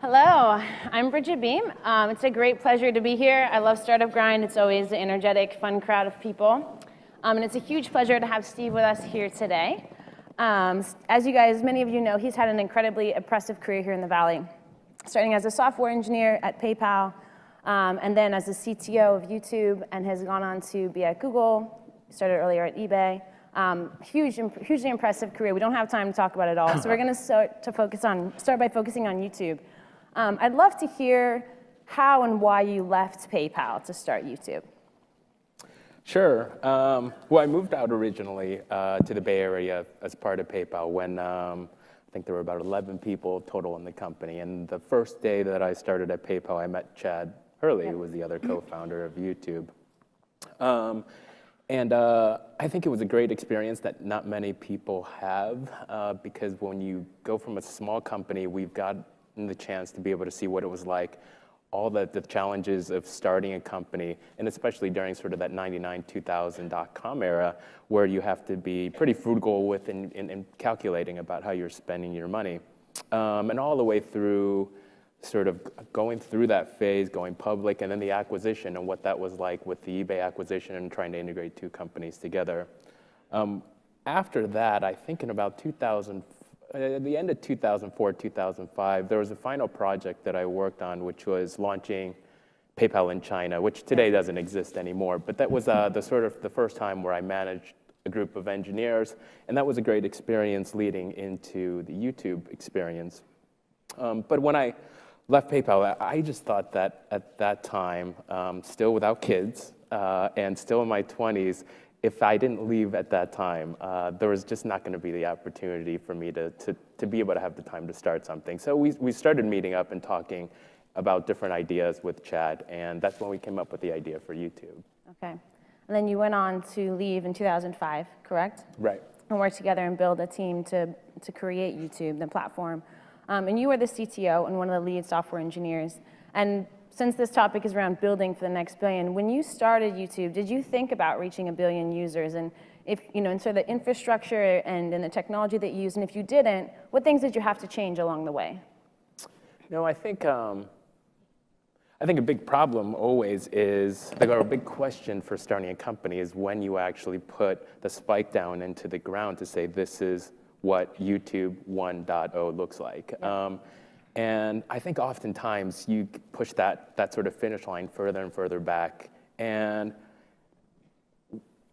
Hello, I'm Bridget Beam. It's a great pleasure to be here. I love Startup Grind. It's always an energetic, fun crowd of people. And it's a huge pleasure to have Steve with us here today. As you guys, many of you know, he's had an incredibly impressive career here in the Valley, starting as a software engineer at PayPal, and then as the CTO of YouTube, and has gone on to be at Google, started earlier at eBay. Hugely impressive career. We don't have time to talk about it all, so we're going to start by focusing on YouTube. I'd love to hear how and why you left PayPal to start YouTube. Sure. Well, I moved out originally to the Bay Area as part of PayPal when I think there were about 11 people total in the company. And the first day that I started at PayPal, I met Chad Hurley, who was the other co-founder of YouTube. And I think it was a great experience that not many people have because when you go from a small company, we've got the chance to be able to see what it was like, all the challenges of starting a company, and especially during sort of that 99, 2000 .com era, where you have to be pretty frugal with and calculating about how you're spending your money. And all the way through sort of going through that phase, going public, and then the acquisition and what that was like with the eBay acquisition and trying to integrate two companies together. After that, I think in about at the end of 2004, 2005, there was a final project that I worked on, which was launching PayPal in China, which today doesn't exist anymore. But that was the first time where I managed a group of engineers, and that was a great experience leading into the YouTube experience. But when I left PayPal, I just thought that at that time, still without kids and still in my 20s, if I didn't leave at that time, there was just not going to be the opportunity for me to be able to have the time to start something. So we started meeting up and talking about different ideas with Chad, and that's when we came up with the idea for YouTube. Okay. And then you went on to leave in 2005, correct? Right. And work together and build a team to create YouTube, the platform. And you were the CTO and one of the lead software engineers. And since this topic is around building for the next billion, when you started YouTube, did you think about reaching 1 billion users? And if, and sort of the infrastructure and the technology that you use, and if you didn't, what things did you have to change along the way? No, I think a big problem always is, or a big question for starting a company is when you actually put the spike down into the ground to say, this is what YouTube 1.0 looks like. Yeah. And I think oftentimes you push that sort of finish line further and further back. And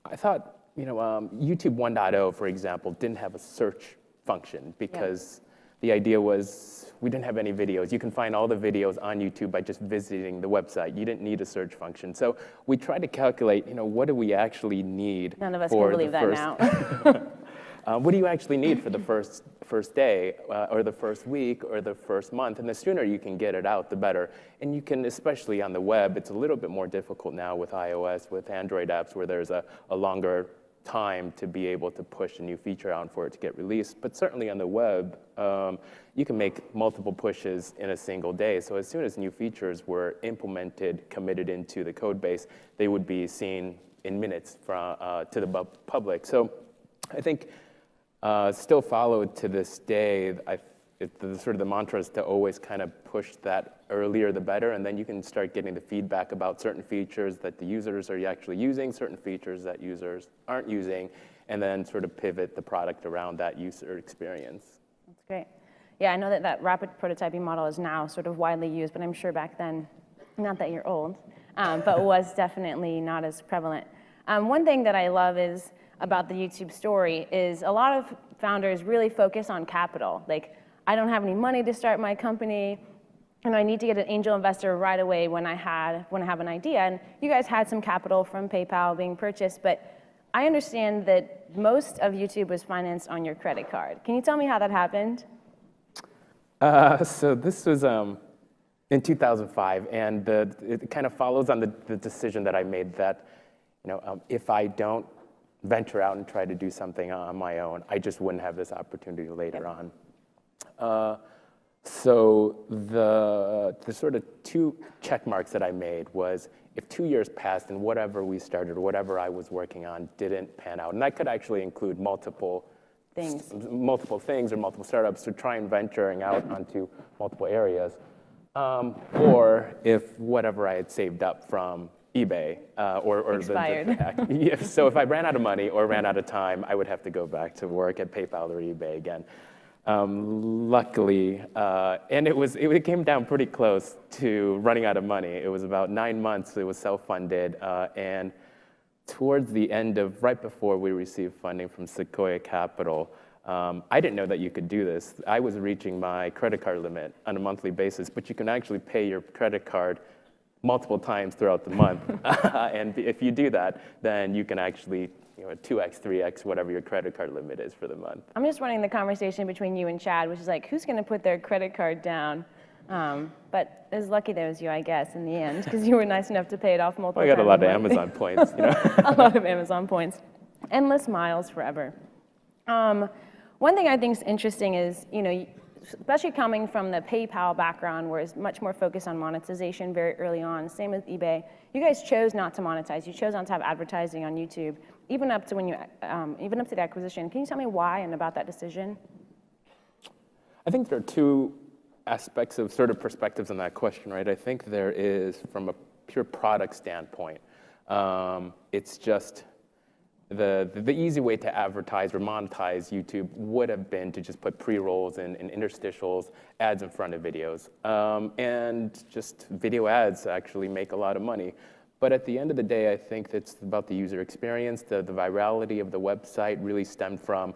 I thought, YouTube 1.0, for example, didn't have a search function because the idea was we didn't have any videos. You can find all the videos on YouTube by just visiting the website. You didn't need a search function. So we tried to calculate, what do we actually need? None of us can believe that now. What do you actually need for the first day or the first week or the first month? And the sooner you can get it out, the better. And you can, especially on the web, it's a little bit more difficult now with iOS, with Android apps, where there's a longer time to be able to push a new feature out for it to get released. But certainly on the web, you can make multiple pushes in a single day. So as soon as new features were implemented, committed into the code base, they would be seen in minutes to the public. So I think still followed to this day, the mantra is to always kind of push that earlier the better, and then you can start getting the feedback about certain features that the users are actually using, certain features that users aren't using, and then sort of pivot the product around that user experience. That's great. Yeah, I know that rapid prototyping model is now sort of widely used, but I'm sure back then, not that you're old, but was definitely not as prevalent. One thing that I love is about the YouTube story is a lot of founders really focus on capital. Like, I don't have any money to start my company, and I need to get an angel investor right away when I have an idea. And you guys had some capital from PayPal being purchased, but I understand that most of YouTube was financed on your credit card. Can you tell me how that happened? So this was in 2005, and it kind of follows on the decision that I made that, if I don't venture out and try to do something on my own, I just wouldn't have this opportunity later on. So the sort of two check marks that I made was if 2 years passed and whatever we started, whatever I was working on didn't pan out, and that could actually include multiple things or multiple startups to try and venturing out onto multiple areas. or if whatever I had saved up from eBay or Expired. yeah, so if I ran out of money or ran out of time, I would have to go back to work at PayPal or eBay again. Luckily, and it came down pretty close to running out of money. It was about 9 months. It was self-funded, and towards the end of right before we received funding from Sequoia Capital, I didn't know that you could do this. I was reaching my credit card limit on a monthly basis, but you can actually pay your credit card multiple times throughout the month. And if you do that, then you can actually 2x, 3x, whatever your credit card limit is for the month. I'm just running the conversation between you and Chad, which is like, who's going to put their credit card down? But it was lucky that it was you, I guess, in the end, because you were nice enough to pay it off multiple times. I got a lot of Amazon points. A lot of Amazon points. Endless miles forever. One thing I think is interesting is, especially coming from the PayPal background, where it's much more focused on monetization very early on, same with eBay, you guys chose not to monetize. You chose not to have advertising on YouTube, even up to the acquisition. Can you tell me why and about that decision? I think there are two aspects of sort of perspectives on that question, right? I think there is, from a pure product standpoint, it's just the easy way to advertise or monetize YouTube would have been to just put pre-rolls and interstitials, ads in front of videos. And just video ads actually make a lot of money. But at the end of the day, I think it's about the user experience. The virality of the website really stemmed from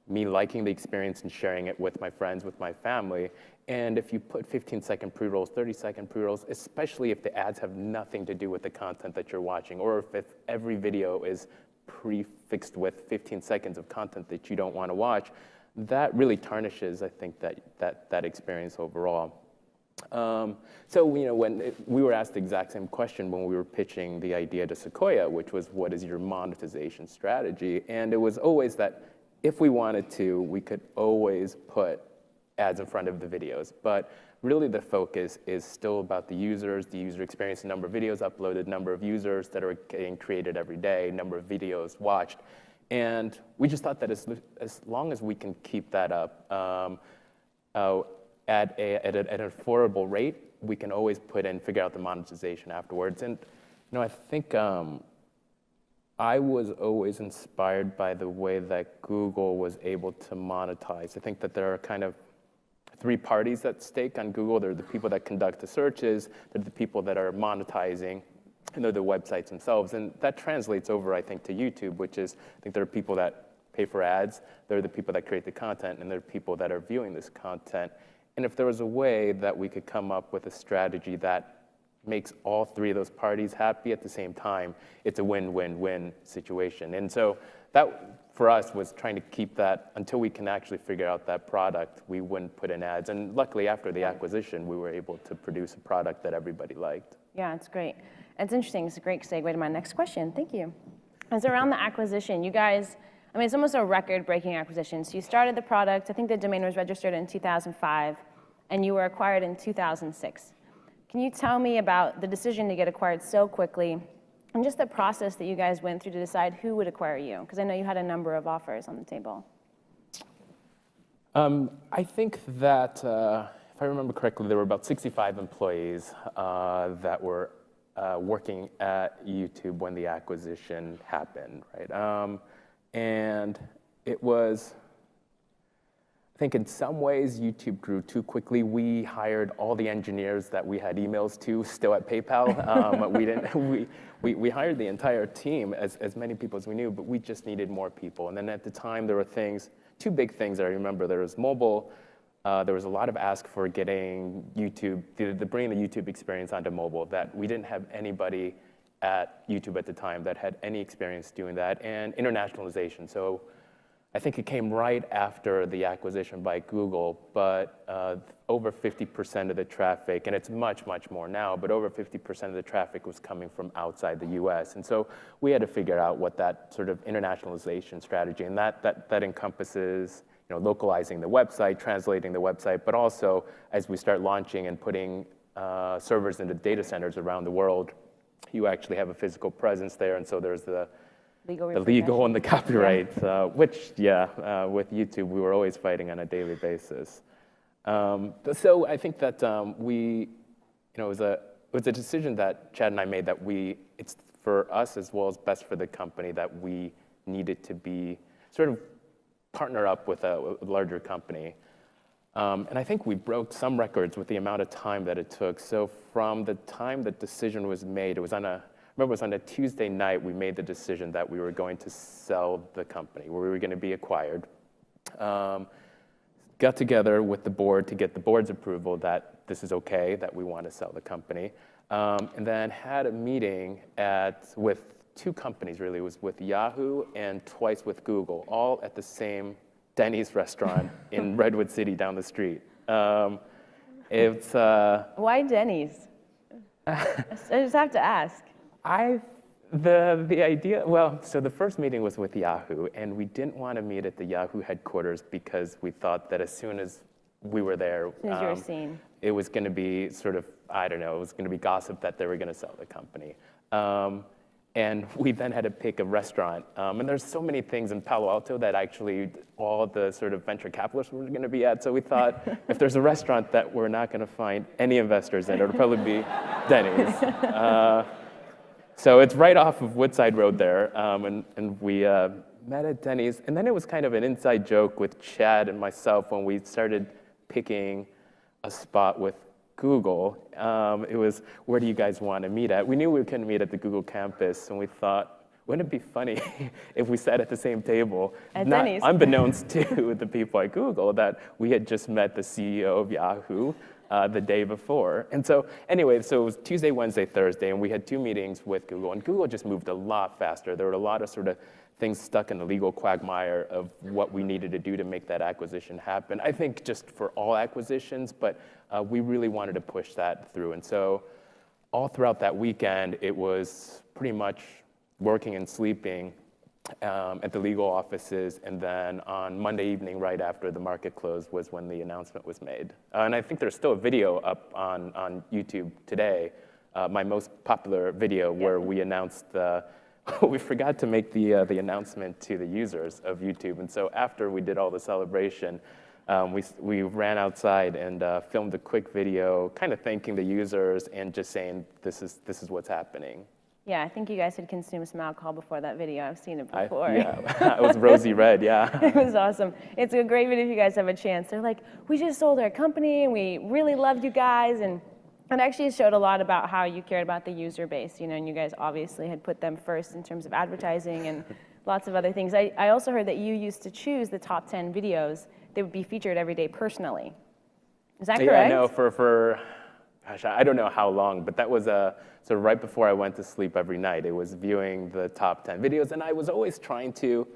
me liking the experience and sharing it with my friends, with my family. And if you put 15-second pre-rolls, 30-second pre-rolls, especially if the ads have nothing to do with the content that you're watching, or if every video is prefixed with 15 seconds of content that you don't want to watch, that really tarnishes, I think, that experience overall. So when we were asked the exact same question when we were pitching the idea to Sequoia, which was, what is your monetization strategy? And it was always that if we wanted to, we could always put ads in front of the videos. But really the focus is still about the users, the user experience, the number of videos uploaded, number of users that are getting created every day, number of videos watched. And we just thought that as long as we can keep that up at an affordable rate, we can always put in, figure out the monetization afterwards. And I think I was always inspired by the way that Google was able to monetize. I think that there are kind of three parties at stake on Google. They're the people that conduct the searches, they're the people that are monetizing, and they're the websites themselves. And that translates over, I think, to YouTube, which is, I think there are people that pay for ads, they're the people that create the content, and they're people that are viewing this content. And if there was a way that we could come up with a strategy that makes all three of those parties happy at the same time, it's a win-win-win situation. And so that, for us, was trying to keep that until we can actually figure out that product, we wouldn't put in ads. And luckily, after the acquisition, we were able to produce a product that everybody liked. Yeah, it's great. It's interesting. It's a great segue to my next question. Thank you. As around the acquisition, you guys, it's almost a record-breaking acquisition. So you started the product, I think the domain was registered in 2005, and you were acquired in 2006. Can you tell me about the decision to get acquired so quickly, and just the process that you guys went through to decide who would acquire you? Because I know you had a number of offers on the table. I think that, if I remember correctly, there were about 65 employees that were working at YouTube when the acquisition happened, right? And it was, I think in some ways, YouTube grew too quickly. We hired all the engineers that we had emails to still at PayPal. We hired the entire team, as many people as we knew, but we just needed more people. And then at the time, there were two big things that I remember. There was mobile. There was a lot of ask for getting YouTube, bringing the YouTube experience onto mobile, that we didn't have anybody at YouTube at the time that had any experience doing that, and internationalization. So I think it came right after the acquisition by Google, but over 50% of the traffic, and it's much, much more now, but over 50% of the traffic was coming from outside the US. And so we had to figure out what that sort of internationalization strategy, and that encompasses localizing the website, translating the website, but also as we start launching and putting servers into data centers around the world, you actually have a physical presence there, and so there's the legal and the copyright, which, with YouTube, we were always fighting on a daily basis. So I think that we it was a decision that Chad and I made that it's for us as well as best for the company that we needed to be sort of partner up with a larger company. And I think we broke some records with the amount of time that it took. So from the time the decision was made, I remember it was on a Tuesday night, we made the decision that we were going to sell the company, where we were going to be acquired. Got together with the board to get the board's approval that this is okay, that we want to sell the company. And then had a meeting with two companies, really. It was with Yahoo and twice with Google, all at the same Denny's restaurant in Redwood City down the street. It's Why Denny's? I just have to ask. The idea, well, so the first meeting was with Yahoo, and we didn't want to meet at the Yahoo headquarters because we thought that as soon as we were there, As soon as you were seen. It was going to be sort of, I don't know, it was going to be gossip that they were going to sell the company. And we then had to pick a restaurant. And there's so many things in Palo Alto that actually all the sort of venture capitalists were going to be at. So we thought if there's a restaurant that we're not going to find any investors in, it would probably be Denny's. So it's right off of Woodside Road there. And we met at Denny's. And then it was kind of an inside joke with Chad and myself when we started picking a spot with Google. It was, where do you guys want to meet at? We knew we couldn't meet at the Google campus, and we thought, wouldn't it be funny if we sat at the same table, at not Denny's. Unbeknownst to the people at Google, that we had just met the CEO of Yahoo the day before. And so anyway, so it was Tuesday, Wednesday, Thursday, and we had two meetings with Google, and Google just moved a lot faster. There were a lot of sort of things stuck in the legal quagmire of what we needed to do to make that acquisition happen. I think just for all acquisitions, but we really wanted to push that through. And so all throughout that weekend, it was pretty much working and sleeping at the legal offices. And then on Monday evening, right after the market closed, was when the announcement was made. And I think there's still a video up on YouTube today, my most popular video, where we announced we forgot to make the announcement to the users of YouTube. And so after we did all the celebration, we ran outside and filmed a quick video, kind of thanking the users and just saying, this is what's happening. Yeah, I think you guys had consumed some alcohol before that video. I've seen it before. Yeah, it was rosy red, yeah. It was awesome. It's a great video if you guys have a chance. They're like, we just sold our company and we really loved you guys. And it actually showed a lot about how you cared about the user base, and you guys obviously had put them first in terms of advertising and lots of other things. I also heard that you used to choose the top 10 videos that would be featured every day personally. Is that correct? Yeah, no, for gosh, I don't know how long, but that was sort of right before I went to sleep every night. It was viewing the top 10 videos, and I was always trying to,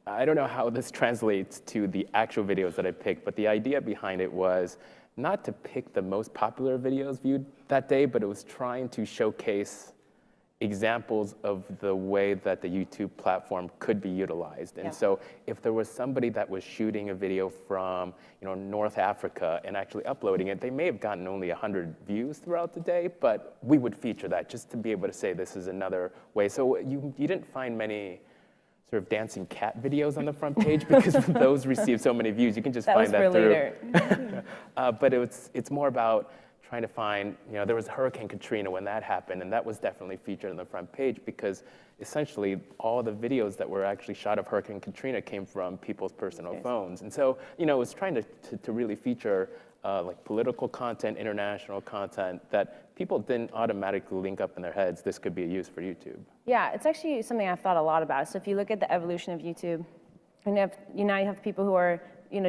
I don't know how this translates to the actual videos that I picked, but the idea behind it was not to pick the most popular videos viewed that day, but it was trying to showcase examples of the way that the YouTube platform could be utilized. And so if there was somebody that was shooting a video from North Africa and actually uploading it, they may have gotten only 100 views throughout the day, but we would feature that just to be able to say this is another way. So you didn't find many sort of dancing cat videos on the front page because those received so many views. You can just find that through. Later. But it's more about trying to find, there was Hurricane Katrina when that happened, and that was definitely featured on the front page because essentially all the videos that were actually shot of Hurricane Katrina came from people's personal phones. And so, it was trying to really feature like political content, international content that people didn't automatically link up in their heads. This could be a use for YouTube. Yeah, it's actually something I've thought a lot about. So if you look at the evolution of YouTube, and now you have people who are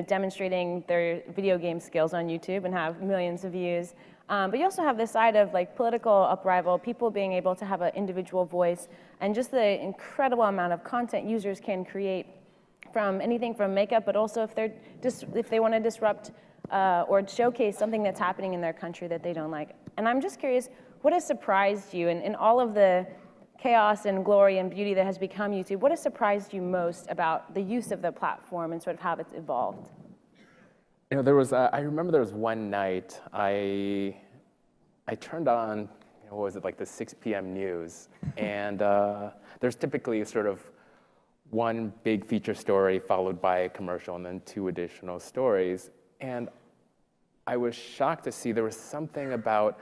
demonstrating their video game skills on YouTube and have millions of views. But you also have this side of like political upheaval, people being able to have an individual voice, and just the incredible amount of content users can create from anything from makeup, but also if they want to disrupt or showcase something that's happening in their country that they don't like. And I'm just curious, what has surprised you in all of the chaos and glory and beauty that has become YouTube? What has surprised you most about the use of the platform and sort of how it's evolved? There was, I remember there was one night I turned on, what was it, like the 6 p.m. news, and there's typically sort of one big feature story followed by a commercial and then two additional stories. And I was shocked to see there was something about,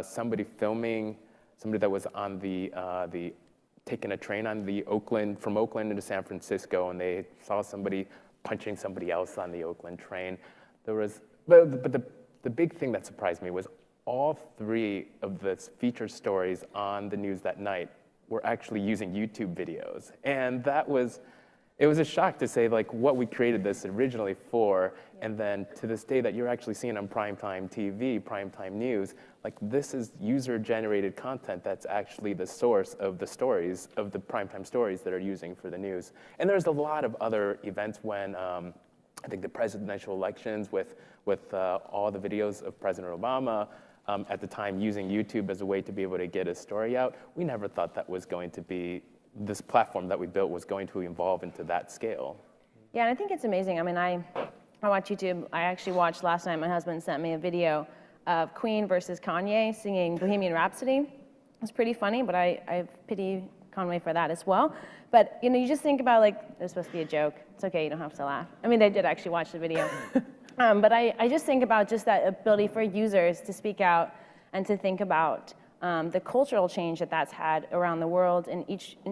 somebody filming, somebody that was on the taking a train on from Oakland into San Francisco, and they saw somebody punching somebody else on the Oakland train. But the big thing that surprised me was all three of the featured stories on the news that night were actually using YouTube videos. And it was a shock to say, like, what we created this originally for, and then to this day that you're actually seeing on primetime TV, primetime news, like, this is user-generated content that's actually the source of the stories, of the primetime stories that are using for the news. And there's a lot of other events when, I think the presidential elections with all the videos of President Obama, at the time using YouTube as a way to be able to get his story out. We never thought that was going to be, this platform that we built was going to evolve into that scale. Yeah, and I think it's amazing. I mean, I watch YouTube. I actually watched last night, my husband sent me a video of Queen versus Kanye singing Bohemian Rhapsody. It's pretty funny, but I pity Conway for that as well. But you just think about, like, it was supposed to be a joke. It's okay, you don't have to laugh. I mean, they did actually watch the video. But I just think about just that ability for users to speak out and to think about the cultural change that's had around the world in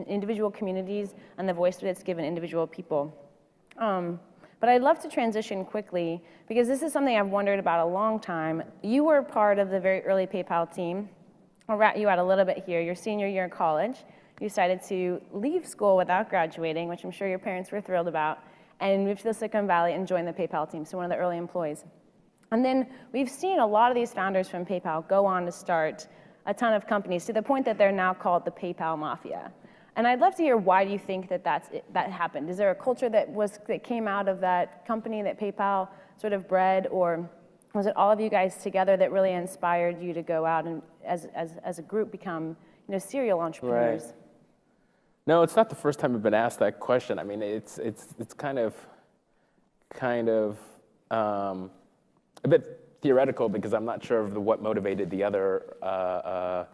individual communities and the voice that it's given individual people. But I'd love to transition quickly because this is something I've wondered about a long time. You were part of the very early PayPal team. I'll rat you out a little bit here. Your senior year in college, you decided to leave school without graduating, which I'm sure your parents were thrilled about, and moved to the Silicon Valley and joined the PayPal team, so one of the early employees. And then we've seen a lot of these founders from PayPal go on to start a ton of companies to the point that they're now called the PayPal Mafia. And I'd love to hear, why do you think that happened? Is there a culture that came out of that company that PayPal sort of bred, or was it all of you guys together that really inspired you to go out and as a group become serial entrepreneurs? Right. No, it's not the first time I've been asked that question. I mean, it's kind of a bit theoretical because I'm not sure of what motivated the other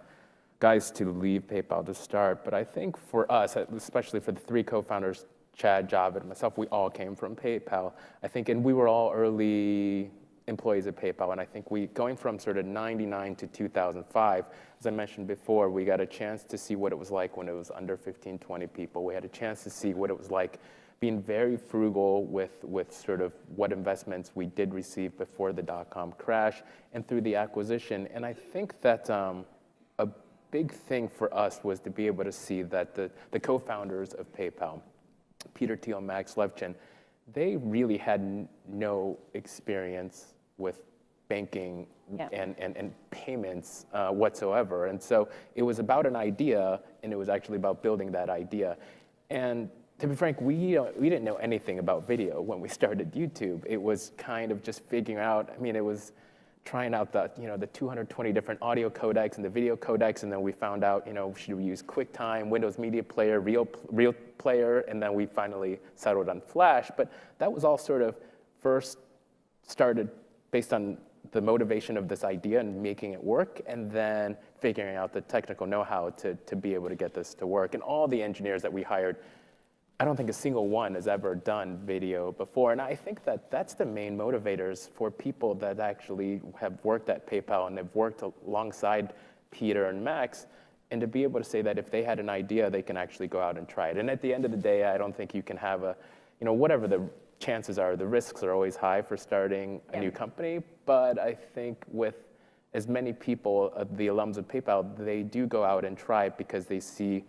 guys to leave PayPal to start. But I think for us, especially for the three co-founders, Chad, Javed, and myself, we all came from PayPal. I think, and we were all early employees at PayPal, and I think going from sort of 99 to 2005, as I mentioned before, we got a chance to see what it was like when it was under 15, 20 people. We had a chance to see what it was like being very frugal with sort of what investments we did receive before the dot-com crash and through the acquisition. And I think that a big thing for us was to be able to see that the co-founders of PayPal, Peter Thiel and Max Levchin, they really had no experience with banking and payments whatsoever. And so it was about an idea, and it was actually about building that idea. And to be frank, we didn't know anything about video when we started YouTube. It was kind of just figuring out, I mean, it was trying out the 220 different audio codecs and the video codecs, and then we found out, should we use QuickTime, Windows Media Player, Real Player, and then we finally settled on Flash. But that was all sort of first started based on the motivation of this idea and making it work, and then figuring out the technical know-how to be able to get this to work. And all the engineers that we hired, I don't think a single one has ever done video before. And I think that that's the main motivators for people that actually have worked at PayPal and have worked alongside Peter and Max, and to be able to say that if they had an idea, they can actually go out and try it. And at the end of the day, I don't think you can have whatever the chances are, the risks are always high for starting a new company. But I think with as many people, the alums of PayPal, they do go out and try it because they see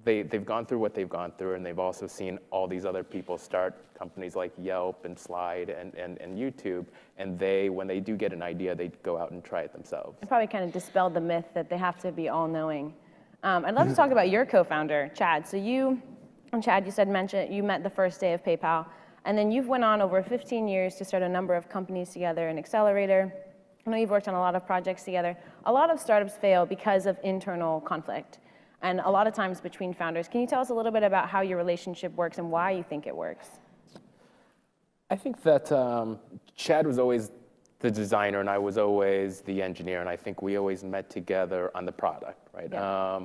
they've gone through what they've gone through, and they've also seen all these other people start companies like Yelp and Slide and YouTube, and when they do get an idea, they go out and try it themselves. It probably kind of dispelled the myth that they have to be all-knowing. I'd love to talk about your co-founder, Chad. So you and Chad, you met the first day of PayPal, and then you've went on over 15 years to start a number of companies together, an accelerator. I know you've worked on a lot of projects together. A lot of startups fail because of internal conflict, and a lot of times between founders. Can you tell us a little bit about how your relationship works and why you think it works? I think that Chad was always the designer and I was always the engineer, and I think we always met together on the product, right? Yeah.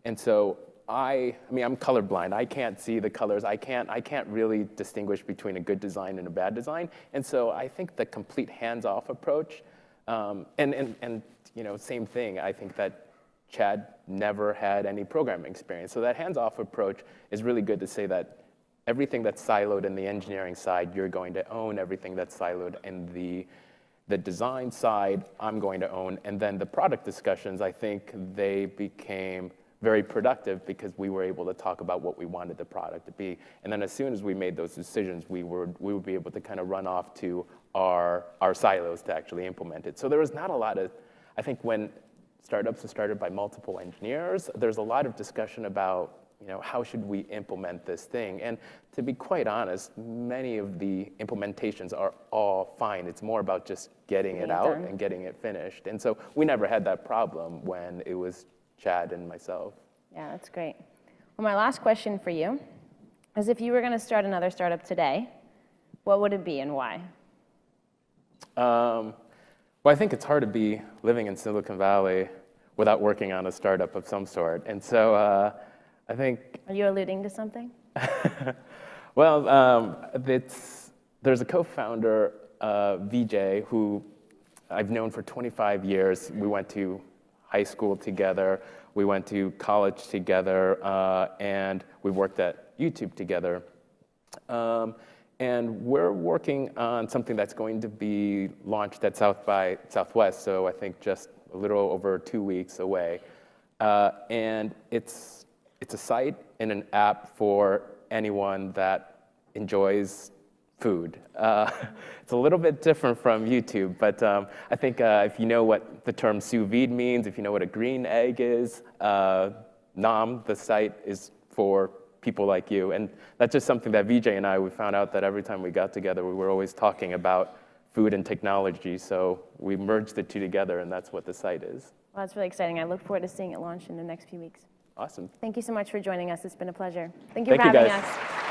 And so I mean, I'm colorblind. I can't see the colors. I can't really distinguish between a good design and a bad design. And so I think the complete hands-off approach, and you know, same thing. I think that Chad never had any programming experience. So that hands-off approach is really good to say that everything that's siloed in the engineering side, you're going to own. Everything that's siloed in the design side, I'm going to own. And then the product discussions, I think they became very productive because we were able to talk about what we wanted the product to be. And then as soon as we made those decisions, we would be able to kind of run off to our silos to actually implement it. So there was not a lot of, I think when startups are started by multiple engineers, there's a lot of discussion about, you know, how should we implement this thing? And to be quite honest, many of the implementations are all fine. It's more about just getting it out and getting it finished. And so we never had that problem when it was Chad and myself. Yeah, that's great. Well, my last question for you is if you were going to start another startup today, what would it be and why? Well, I think it's hard to be living in Silicon Valley without working on a startup of some sort. And so I think... Are you alluding to something? Well, there's a co-founder, VJ, who I've known for 25 years. We went to high school together, we went to college together, and we worked at YouTube together. And we're working on something that's going to be launched at South by Southwest, so I think just a little over 2 weeks away. And it's a site and an app for anyone that enjoys food. It's a little bit different from YouTube, but I think if you know what the term sous vide means, if you know what a green egg is, Nom, the site, is for people like you. And that's just something that VJ and we found out that every time we got together, we were always talking about food and technology, so we merged the two together, and that's what the site is. Well, that's really exciting. I look forward to seeing it launch in the next few weeks. Awesome. Thank you so much for joining us. It's been a pleasure. Thank you for having us.